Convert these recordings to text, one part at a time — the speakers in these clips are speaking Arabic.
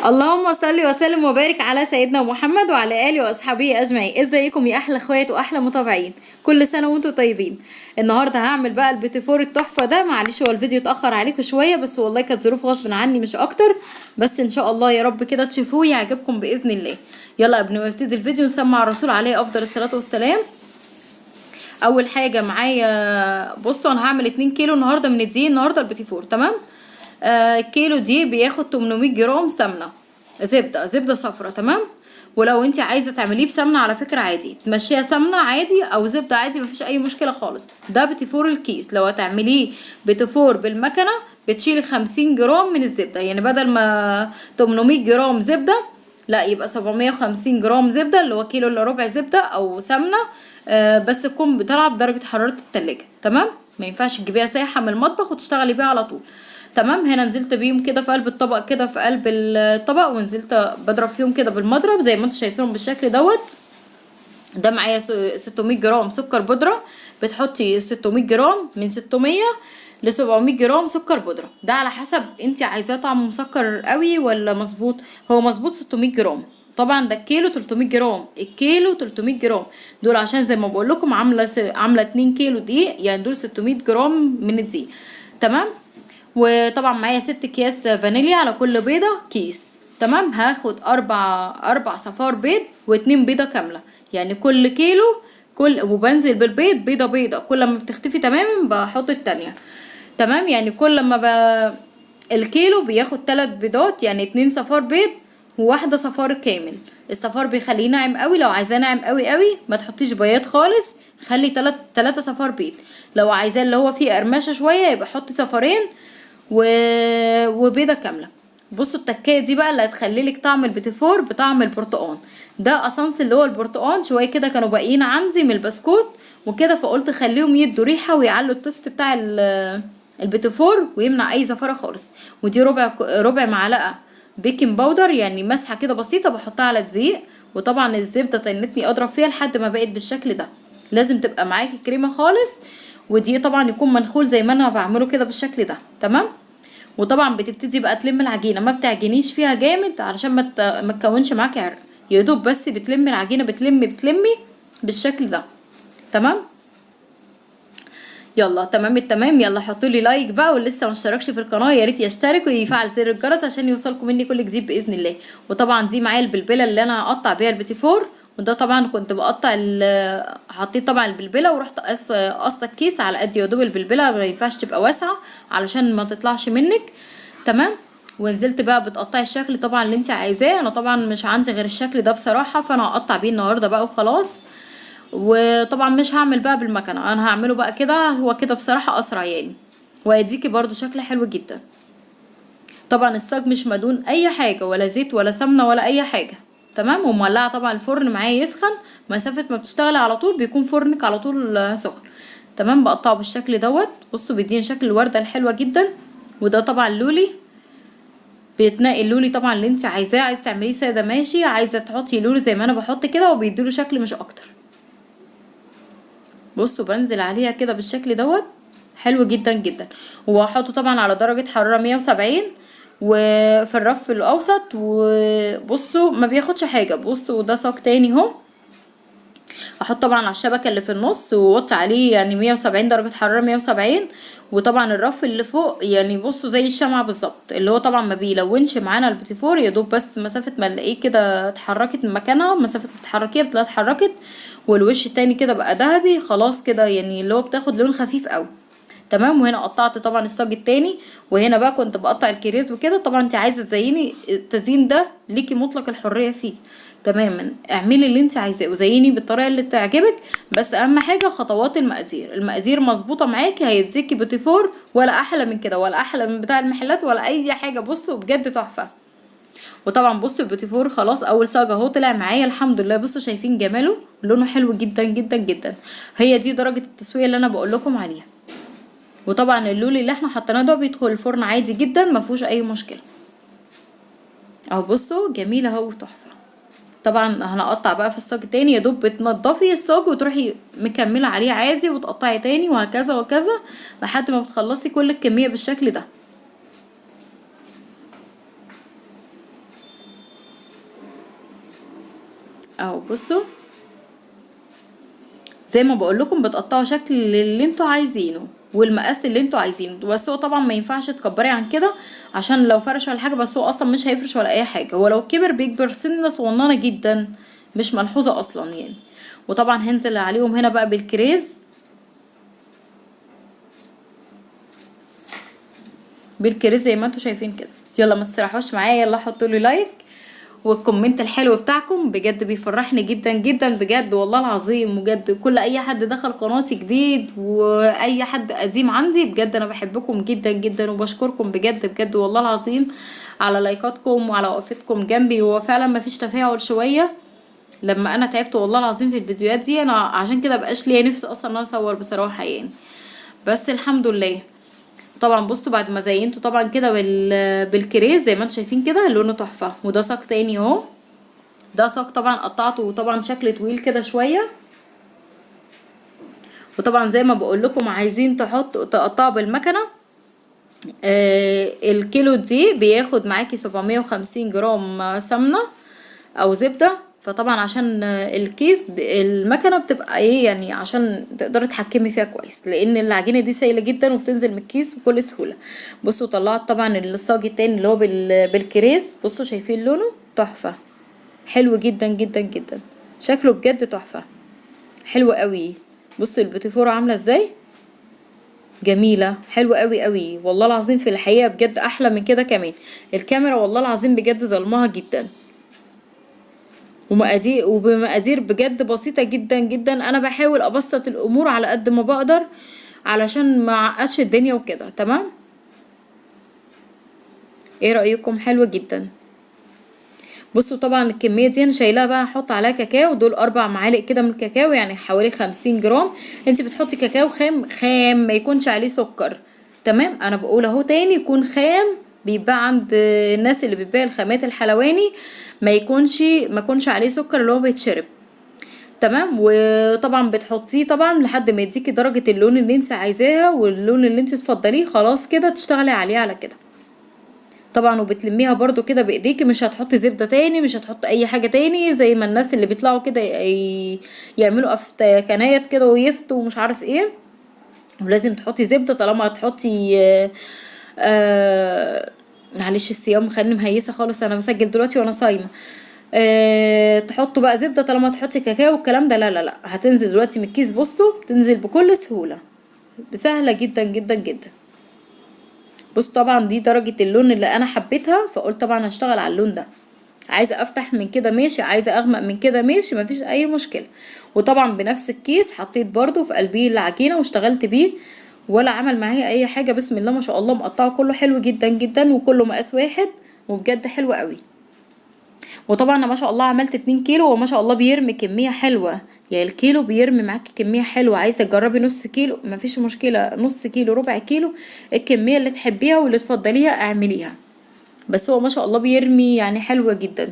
اللهم صل وسلم وبارك على سيدنا محمد وعلى اله واصحابه اجمعين. ازيكم يا احلى اخوات واحلى متابعين؟ كل سنه وانتم طيبين. النهارده هعمل بقى البيتيفور التحفه ده. معلش هو الفيديو اتاخر عليكم شويه، بس والله كانت ظروف غصب عني مش اكتر. بس ان شاء الله يا رب كده تشوفوه يعجبكم باذن الله. يلا قبل ما نبتدي الفيديو نسمع الرسول عليه افضل الصلاه والسلام. اول حاجه معايا بصوا انا هعمل 2 كيلو النهارده من الدقيق. النهارده البيتيفور تمام. كيلو دي بياخد 800 جرام سمنه، زبده صفرا تمام. ولو انت عايزه تعمليه بسمنه على فكره عادي، تمشيها سمنه عادي او زبده عادي مفيش اي مشكله خالص. ده بيتيفور الكيس. لو هتعمليه بيتيفور بالمكنه بتشيلي 50 جرام من الزبده، يعني بدل ما 800 جرام زبده لا يبقى 750 جرام زبده، اللي هو كيلو الا ربع زبده او سمنه. بس تكون بتلعب بدرجه حراره التلاجة تمام. ما ينفعش تجيبيها سايحه من المطبخ وتشتغلي بيها على طول. تمام. هنا نزلت بيهم كده في قلب الطبق، كده في قلب الطبق، ونزلت بضرب فيهم كده بالمضرب زي ما انتم شايفينهم بالشكل دوت. ده معايا 600 جرام سكر بودرة. بتحطي 600 جرام، من 600 ل 700 جرام سكر بودرة، ده على حسب انت عايزاه طعمه مسكر قوي ولا مظبوط. هو مظبوط 600 جرام. طبعا ده الكيلو 300 جرام، الكيلو 300 جرام دول، عشان زي ما بقول لكم عامله 2 كيلو دقيق، يعني دول 600 جرام من الدقيق تمام. وطبعا معايا 6 اكياس فانيليا على كل بيضه كيس تمام. هاخد اربع صفار بيض واتنين بيضه كامله، يعني كل كيلو وبنزل بالبيض بيضه بيضه، كل ما بتختفي تماما بحط التانية تمام. يعني كل ما الكيلو بياخد 3 بيضات، يعني 2 صفار بيض وواحده صفار كامل. الصفار بيخليه ناعم قوي، لو عايزاه ناعم قوي قوي ما تحطيش بياض خالص، خلي 3 صفار بيض. لو عايزاه اللي هو فيه قرمشه شويه يبقى حطي صفارين و... وبيضه كامله. بصوا التكايه دي بقى اللي هتخلي لك طعم البيتيفور بطعم البرتقال. ده اسانس اللي هو البرتقال، شويه كده كانوا باقيين عندي من البسكوت وكده، فقلت خليهم يدوا ريحه ويعلوا التست بتاع البيتيفور ويمنع اي زفاره خالص. ودي ربع معلقه بيكنج باودر، يعني مسحه كده بسيطه بحطها على الدقيق. وطبعا الزبده تنتني اضرب فيها لحد ما بقت بالشكل ده. لازم تبقى معاكي كريمه خالص، ودي طبعا يكون منخول زي ما انا بعمله كده بالشكل ده تمام. وطبعا بتبتدي بقى تلم العجينه، ما بتعجنيش فيها جامد علشان ما تكونش معاكي عرق، يا دوب بس بتلمي العجينه، بتلمي بالشكل ده تمام. يلا تمام التمام. يلا حطوا لي لايك بقى، واللي لسه ما اشتركش في القناه يا ريت يشترك ويفعل زر الجرس عشان يوصلكم مني كل جديد باذن الله. وطبعا دي معايا البلبله اللي انا هقطع بيها البيتيفور. وده طبعا كنت بقطع حطيت طبعا البلبله ورحت قصه الكيس على قد يا دوب البلبله، ما ينفعش تبقى واسعه علشان ما تطلعش منك تمام. ونزلت بقى بتقطعي الشكل طبعا اللي انت عايزاه. انا طبعا مش عندي غير الشكل ده بصراحه، فانا هقطع بيه النهارده بقى وخلاص. وطبعا مش هعمل بقى بالمكنه، انا هعمله بقى كده، هو كده بصراحه اسرع يعني، وهيديكي برضو شكل حلو جدا. طبعا الصاج مش مدهون اي حاجه، ولا زيت ولا سمنه ولا اي حاجه تمام. ومولعه طبعا الفرن معايا يسخن، مسافه ما بتشتغلي على طول بيكون فرنك على طول سخن تمام. بقطعه بالشكل دوت. بصوا بيديني شكل الورده الحلوه جدا. وده طبعا لولي، بيتنقي اللولي طبعا اللي انت عايزاه، عايزه تعمليه ساده ماشي، عايزه تحطي لولي زي ما انا بحط كده، وبيديله شكل مش اكتر. بصوا بنزل عليها كده بالشكل دوت، حلو جدا جدا. وهحطه طبعا على درجة حرارة 170 وفي الرف الاوسط. وبصوا ما بياخدش حاجة. بصوا ده صاج تاني اهو، احط طبعا على الشبكة اللي في النص ووطي عليه، يعني 170 درجة حرارة 170. وطبعا الرف اللي فوق يعني بصوا زي الشمعة بالظبط، اللي هو طبعا ما بيلونش معانا البيتيفور، يا دوب بس مسافة ما نلاقيه كده اتحركت من مكانها، مسافة ما تحركيها بتلاقيها اتحركت. والوش التاني كده بقى ذهبي خلاص كده، يعني اللي هو بتاخد لون خفيف قوي تمام. وهنا قطعت طبعا الصاج التاني. وهنا بقى كنت بقطع الكريز وكده. طبعا انت عايزه تزيني التزيين ده ليكي مطلق الحريه فيه تماما، اعملي اللي انت عايزاه وزيني بالطريقه اللي تعجبك. بس اهم حاجه خطوات المقادير مظبوطه معاكي، هيديكي بوتيفور ولا احلى من كده ولا احلى من بتاع المحلات ولا اي حاجه. بصوا بجد تحفه. وطبعا بصوا البوتيفور خلاص اول صاجه اهو طلع معايا الحمد لله. بصوا شايفين جماله، لونه حلو جدا جدا جدا. هي دي درجه التسويه اللي انا بقول لكم عليها. وطبعا اللولي اللي احنا حطيناه ده بيدخل الفرن عادي جدا ما فيهوش اي مشكله اهو. بصوا جميله اهو تحفه. طبعا هنقطع بقى في الصاج تاني، يا دوب بتنضفي الصاج وتروحي مكمله عليه عادي وتقطعي تاني وهكذا وكذا لحد ما بتخلصي كل الكميه بالشكل ده. اهو بصوا زي ما بقول لكم بتقطعوا شكل اللي انتوا عايزينه والمقاس اللي انتوا عايزينه، بس هو طبعا ما ينفعش تكبري عن كده عشان لو فرش ولا حاجه، بس هو اصلا مش هيفرش ولا اي حاجه، هو لو كبر بيكبر سنه صغننه جدا مش ملحوظه اصلا يعني. وطبعا هنزل عليهم هنا بقى بالكريز، بالكريز زي ما انتوا شايفين كده. يلا ما تسرحوش معايا، يلا حطوا لي لايك والكومنت الحلو بتاعكم بجد بيفرحني جدا جدا بجد والله العظيم. بجد كل اي حد دخل قناتي جديد واي حد قديم عندي بجد انا بحبكم جدا جدا وبشكركم بجد بجد والله العظيم على لايكاتكم وعلى وقفتكم جنبي. هو فعلا ما فيش تفاعل شويه لما انا تعبت والله العظيم في الفيديوهات دي، انا عشان كده بقاش ليا نفسي اصلا ان انا اصور بصراحه يعني، بس الحمد لله. طبعا بصوا بعد ما زينته طبعا كده بالكريز زي ما انتم شايفين كده لونه تحفه. وده ساق تاني اهو، ده ساق طبعا قطعته وطبعا شكل طويل كده شويه. وطبعا زي ما بقول لكم عايزين تقطعوا بالمكنه، الكيلو دي بياخد معاكي 750 جرام سمنه او زبده. فطبعا عشان الكيس المكنه بتبقى ايه يعني عشان تقدري تحكمي فيها كويس، لان العجينه دي سايله جدا وبتنزل من الكيس بكل سهوله. بصوا طلعت طبعا الصاج التاني اللي هو بالكريس، بصوا شايفين لونه تحفه، حلو جدا جدا جدا، شكله بجد تحفه حلو قوي. بصوا البوتيفور عامله ازاي، جميله حلوه قوي قوي والله العظيم. في الحقيقه بجد احلى من كده كمان، الكاميرا والله العظيم بجد ظلمها جدا. وبمقادير بجد بسيطة جدا جدا، انا بحاول ابسط الامور على قد ما بقدر علشان ما اعقدش الدنيا وكده. تمام، ايه رأيكم؟ حلوة جدا. بصوا طبعا الكمية دي انا شايلاها بقى هحط عليها كاكاو، دول 4 معالق كده من الكاكاو يعني حوالي 50 جرام. انت بتحطي كاكاو خام خام ما يكونش عليه سكر. تمام، انا بقول اهو تاني يكون خام، بيتباع عند الناس اللي بتبيع الخامات الحلواني، ما يكونش عليه سكر اللي هو بيتشرب. تمام، وطبعا بتحطيه طبعا لحد ما يديكي درجة اللون اللي انت عايزاها واللون اللي انت تفضليه، خلاص كده تشتغلي عليه على كده. طبعا وبتلميها برضو كده بايديكي، مش هتحطي زبدة تاني، مش هتحطي اي حاجة تاني زي ما الناس اللي بيطلعوا كده يعملوا كنايات كده ويفتوا ومش عارف ايه. ولازم تحطي زبدة طالما هتحطي معلش الصيام خليني مهيسه خالص، انا بسجل دلوقتي وانا صايمه. تحطوا بقى زبده طالما تحطي كاكاو والكلام ده، لا لا لا هتنزل دلوقتي من الكيس، بصوا تنزل بكل سهوله، سهله جدا جدا جدا. بصوا طبعا دي درجه اللون اللي انا حبيتها، فقلت طبعا هشتغل على اللون ده. عايزه افتح من كده ماشي، عايزه اغمق من كده ماشي، مفيش اي مشكله. وطبعا بنفس الكيس حطيت برضو في قلبيه العجينه واشتغلت بيه، ولا عمل معايا اي حاجه. بسم الله ما شاء الله، مقطعه كله حلو جدا جدا وكله مقاس واحد وبجد حلو قوي. وطبعا انا ما شاء الله عملت 2 كيلو وما شاء الله بيرمي كميه حلوه، يعني الكيلو بيرمي معاكي كميه حلوه. عايزه تجربي نص كيلو مفيش مشكله، نص كيلو ربع كيلو، الكميه اللي تحبيها واللي تفضليها اعمليها، بس هو ما شاء الله بيرمي يعني حلوة جدا.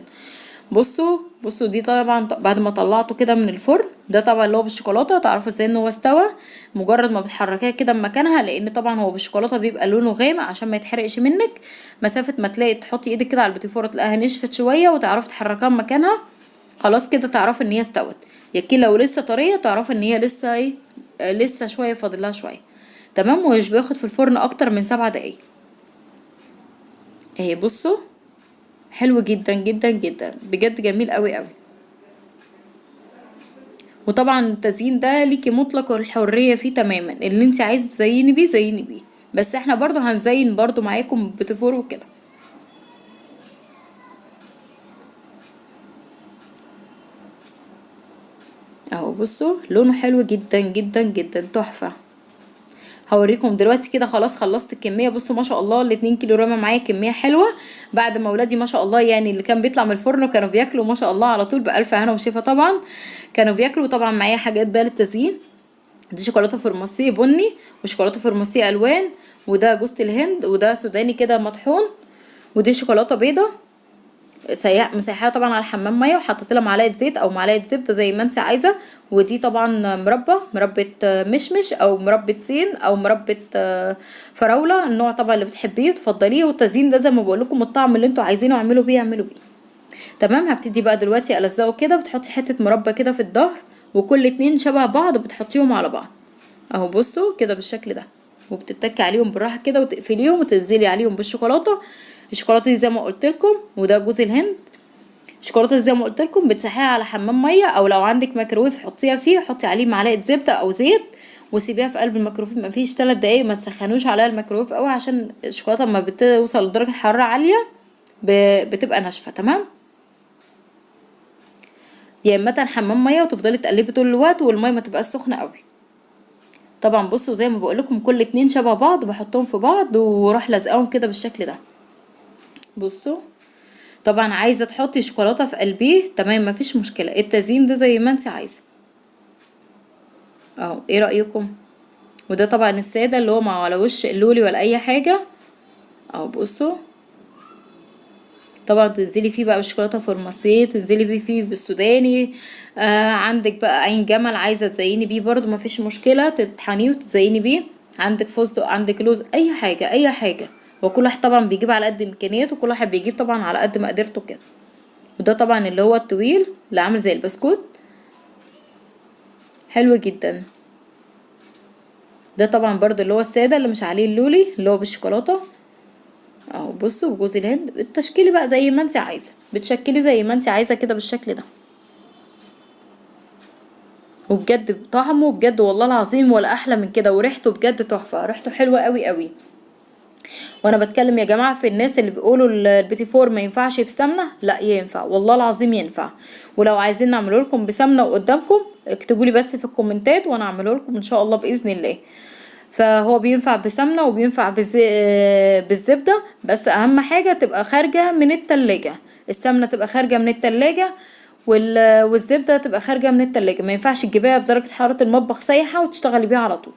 بصوا دي طبعا بعد ما طلعته كده من الفرن، ده طبعا اللي هو بالشوكولاته، تعرفوا ازاي ان هو استوى مجرد ما بتحركيها كده مكانها، لان طبعا هو بالشوكولاته بيبقى لونه غامق عشان ما يتحرقش منك. مسافه ما تلاقي تحطي ايدك كده على البوتيفور تلاقيها نشفت شويه وتعرفي تحركيها مكانها، خلاص كده تعرفي ان هي استوت. ياكي لو لسه طريه تعرفي ان هي لسه ايه، لسه شويه فاضلها شويه. تمام، ومش بياخد في الفرن اكتر من 7 دقايق اهي. بصوا حلو جدا جدا جدا بجد، جميل قوي قوي. وطبعا التزيين ده ليكي مطلق الحرية فيه تماما، اللي انت عايز تزيني بيه زيني بيه، بس احنا برضو هنزين برضو معاكم بتفور وكده. اهو بصوا لونه حلو جدا جدا جدا تحفة. هوريكم دلوقتي كده خلاص خلصت الكميه. بصوا ما شاء الله ال2 كيلو رمى معايا كميه حلوه، بعد ما ولادي ما شاء الله يعني اللي كان بيطلع من الفرن كانوا بياكلوا ما شاء الله على طول بألف هنا وشفا. طبعا كانوا بياكلوا. طبعا معايا حاجات بقى للتزيين، دي شوكولاته فرماسيه بني وشوكولاته فرماسيه الوان، وده جوز الهند، وده سوداني كده مطحون، ودي شوكولاته بيضه مسيحاها طبعا على حمام ميه وحطيت لها معلقه زيت او معلقه زبده زي ما انت عايزه. ودي طبعا مربى مشمش او مربى تين او مربى فراوله، النوع طبعا اللي بتحبيه وتفضليه. والتزيين ده زي ما بقول لكم الطعم اللي انتوا عايزينه اعملوا بيه. تمام. هبتدي بقى دلوقتي الزقه كده، بتحطي حته مربى كده في الظهر، وكل اتنين شبه بعض بتحطيهم على بعض اهو، بصوا كده بالشكل ده، وبتتكي عليهم بالراحه كده وتقفليهم وتنزلي عليهم بالشوكولاته. الشوكولاته دي زي ما قلت لكم، وده جوز الهند. الشوكولاته زي ما قلت لكم بتسيحيها على حمام ميه، او لو عندك ميكروويف حطيها فيه، حطي عليه معلقه زبده او زيت وسيبيها في قلب الميكروويف مفيش 3 دقايق. ما تسخنوش عليها الميكروويف قوي، عشان الشوكولاته لما بتوصل لدرجه حراره عاليه بتبقى ناشفه. تمام. يا اما حمام ميه وتفضلي تقلبي طول الوقت، والميه ما تبقاش سخنه قوي. طبعا بصوا زي ما بقول لكم كل اتنين شبه بعض بحطهم في بعض واروح لازقاهم كده بالشكل ده. بصوا طبعا عايزه تحطي شوكولاته في قلبيه تمام مفيش مشكله، التزيين ده زي ما انت عايزه اهو. ايه رايكم؟ وده طبعا الساده اللي هو ما على وش اللولي ولا اي حاجه اهو. بصوا طبعا تنزلي فيه بقى بالشوكولاته فرماسيه، تنزلي فيه بالسوداني. عندك بقى عين جمل عايزه تزيني بيه برضو مفيش مشكله، تطحنيه وتزيني بيه. عندك فستق، عندك لوز، اي حاجه اي حاجه. وكل واحد طبعا بيجيب على قد امكانياته، وكل واحد بيجيب طبعا على قد مقدرته كده. وده طبعا اللي هو الطويل اللي عامل زي البسكوت، حلو جدا. ده طبعا برضو اللي هو الساده اللي مش عليه اللولي اللي هو بالشوكولاته اهو. بصوا وجوز الهند التشكيلي بقى زي ما انت عايزه، بتشكلي زي ما انت عايزه كده بالشكل ده. وبجد طعمه بجد والله العظيم ولا احلى من كده، وريحته بجد تحفه، ريحته حلوه قوي قوي. وانا بتكلم يا جماعه في الناس اللي بيقولوا البيتي فور ما ينفعش بسمنه، لا ينفع والله العظيم ينفع. ولو عايزين نعمله لكم بسمنه وقدامكم اكتبوا لي بس في الكومنتات وانا اعمله لكم ان شاء الله باذن الله. فهو بينفع بسمنه وبينفع بالزبده، بس اهم حاجه تبقى خارجه من التلاجة. السمنه تبقى خارجه من التلاجة والزبده تبقى خارجه من التلاجة. ما ينفعش تجيبيها بدرجه حراره المطبخ سايحه وتشتغلي بيها على طول.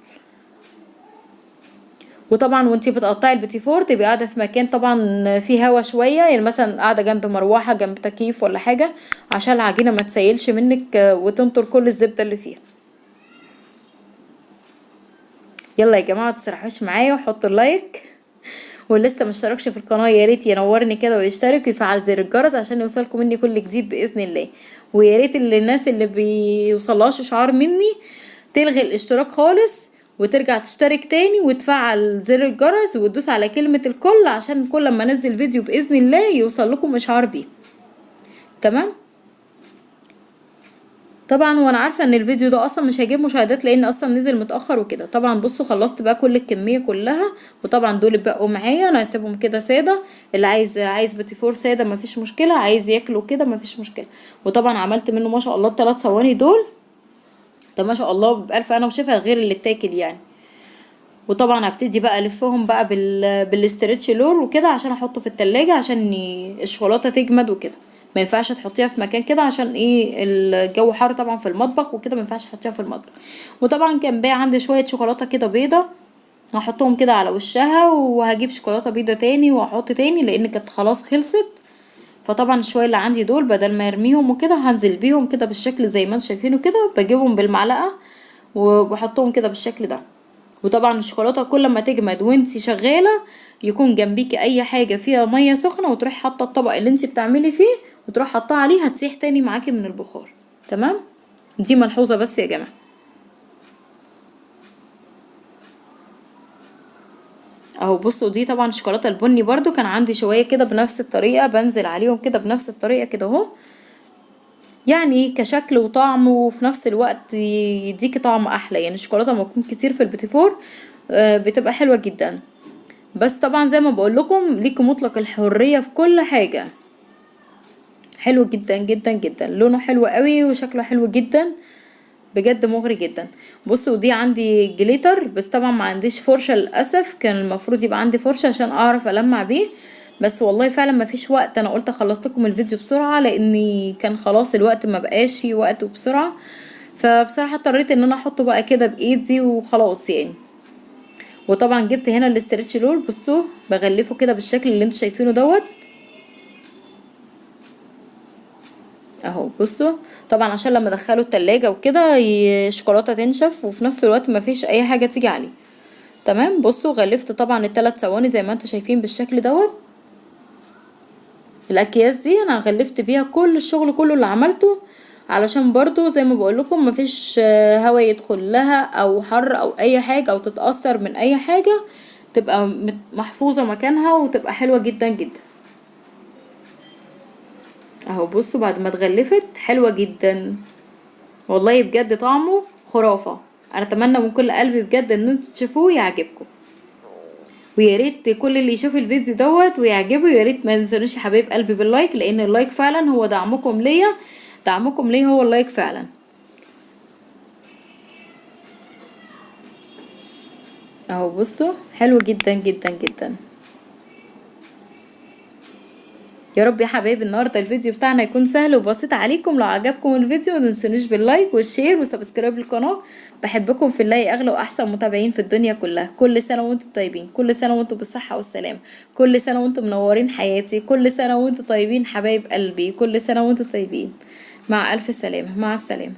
وطبعا وانتي بتقطعي البيتي فور تبقي قاعده في مكان طبعا فيه هوا شويه، يعني مثلا قاعده جنب مروحه جنب تكييف ولا حاجه، عشان العجينه ما تسيلش منك وتنطر كل الزبده اللي فيها. يلا يا جماعه متسرحوش معايا وحطوا اللايك، واللي لسه مشتركش في القناه يا ريت ينورني كده ويشترك ويفعل زر الجرس عشان يوصلكم مني كل جديد باذن الله. ويا ريت الناس اللي بيوصلهاش اشعار مني تلغي الاشتراك خالص وترجع تشترك تاني وتفعل زر الجرس وتدوس على كلمة الكل، عشان كل ما انزل فيديو باذن الله يوصل لكم اشعار بيه. تمام. طبعا وانا عارفه ان الفيديو ده اصلا مش هيجيب مشاهدات لان اصلا نزل متاخر وكده. طبعا بصوا خلصت بقى كل الكميه كلها، وطبعا دول بقوا معايا انا هسيبهم كده ساده. اللي عايز بيتي فور ساده مفيش مشكله، عايز ياكله كده مفيش مشكله. وطبعا عملت منه ما شاء الله ال3 صواني دول، ده ما شاء الله بألف انا وشفا غير اللي اتاكل يعني. وطبعا هبتدي بقى الفهم بقى بالاسترتش لور وكده عشان احطه في التلاجة عشان الشوكولاته تجمد وكده. ما ينفعش تحطيها في مكان كده عشان ايه الجو حار طبعا في المطبخ وكده، ما ينفعش تحطيها في المطبخ. وطبعا كان باقي عندي شويه شوكولاته كده بيضه هحطهم كده على وشها، وهجيب شوكولاته بيضه تاني واحط تاني لان كانت خلاص خلصت. فطبعا الشويه اللي عندي دول بدل ما ارميهم وكده هنزل بيهم كده بالشكل زي ما انتم شايفينه كده، بجيبهم بالمعلقه وبحطهم كده بالشكل ده. وطبعا الشوكولاته كل ما تجمد وانتي شغاله يكون جنبيكي اي حاجه فيها ميه سخنه، وتروحي حاطه الطبق اللي انتي بتعملي فيه وتروحي حاطاه عليه هتسيح تاني معاكي من البخار. تمام. دي ملحوظه بس يا جماعه اهو. بصوا دي طبعا الشوكولاته البني برضو كان عندي شويه كده بنفس الطريقه، بنزل عليهم كده بنفس الطريقه كده اهو، يعني كشكل وطعم وفي نفس الوقت يديكي طعم احلى. يعني الشوكولاته لما تكون كتير في البيتي فور بتبقى حلوه جدا. بس طبعا زي ما بقول لكم ليكوا مطلق الحريه في كل حاجه. حلو جدا جدا جدا، لونه حلو قوي وشكله حلو جدا بجد مغري جدا. بصوا دي عندي جليتر بس طبعا ما عنديش فرشه للاسف، كان المفروض يبقى عندي فرشه عشان اعرف المع بيه، بس والله فعلا ما فيش وقت. انا قلت اخلص لكم الفيديو بسرعه لاني كان خلاص الوقت ما بقاش فيه وقت وبسرعه، فبصراحه اضطريت ان انا احطه بقى كده بايدي وخلاص يعني. وطبعا جبت هنا الاسترتش رول، بصوا بغلفه كده بالشكل اللي انتوا شايفينه دوت اهو. بصوا طبعا عشان لما ادخله التلاجة وكده الشوكولاته تنشف وفي نفس الوقت ما فيش اي حاجه تيجي عليه. تمام. بصوا غلفت طبعا ال3 صواني زي ما انتوا شايفين بالشكل دوت الاكياس دي انا غلفت بيها كل الشغل كله اللي عملته، علشان برضو زي ما بقولكم مفيش هوا يدخل لها او حر او اي حاجة او تتأثر من اي حاجة، تبقى محفوظة مكانها وتبقى حلوة جدا جدا. اهو بصوا بعد ما اتغلفت حلوة جدا والله بجد، طعمه خرافة. انا اتمنى من كل قلبي بجد ان انتوا تشوفوه ويعجبكم، ويا ريت كل اللي يشوف الفيديو دوت ويعجبه يا ريت ما تنسونوش يا حبايب قلبي باللايك، لان اللايك فعلا هو دعمكم ليا، دعمكم ليه هو اللايك فعلا. اهو بصوا حلو جدا جدا جدا. يا رب يا حبايبي النهارده الفيديو بتاعنا يكون سهل وبسيط عليكم. لو عجبكم الفيديو ما تنسونوش باللايك والشير وسبسكرايب للقناه. بحبكم في الله، اغلى واحسن متابعين في الدنيا كلها. كل سنه وانتم طيبين، كل سنه وانتم بالصحه والسلامه، كل سنه وانتم منورين حياتي، كل سنه وانتم طيبين حبايب قلبي، كل سنه وانتم طيبين. مع الف سلامه، مع السلامه.